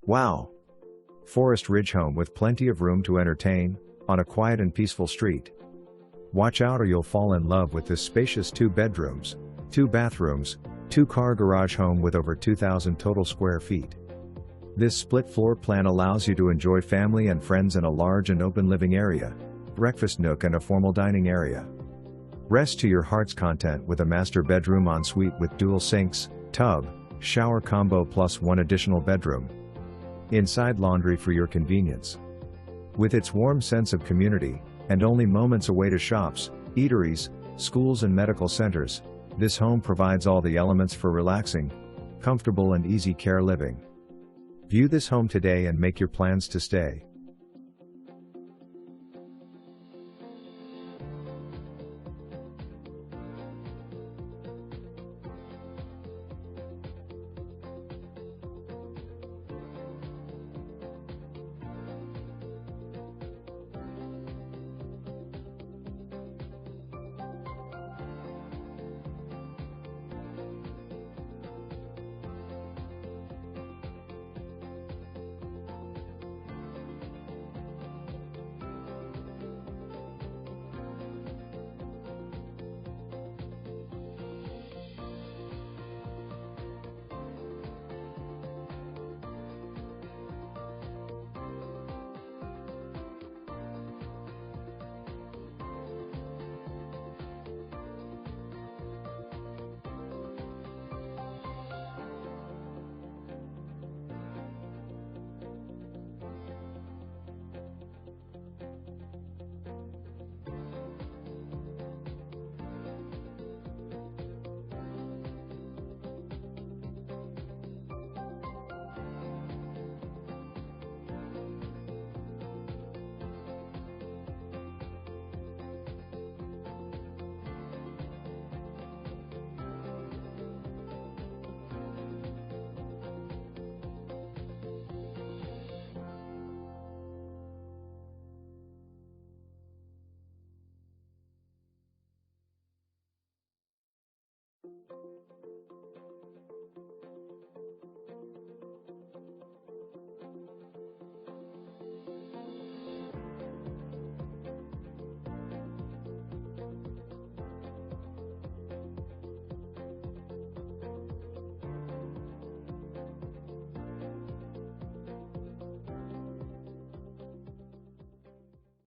Wow! Forest Ridge home with plenty of room to entertain, on a quiet and peaceful street. Watch out or you'll fall in love with this spacious 2 bedrooms, 2 bathrooms, 2-car garage home with over 2,000 total square feet. This split floor plan allows you to enjoy family and friends in a large and open living area, breakfast nook and a formal dining area. Rest to your heart's content with a master bedroom ensuite with dual sinks, tub, shower combo plus 1 additional bedroom. Inside laundry for your convenience. With its warm sense of community, and only moments away to shops, eateries, schools and medical centers, this home provides all the elements for relaxing, comfortable and easy care living. View this home today and make your plans to stay.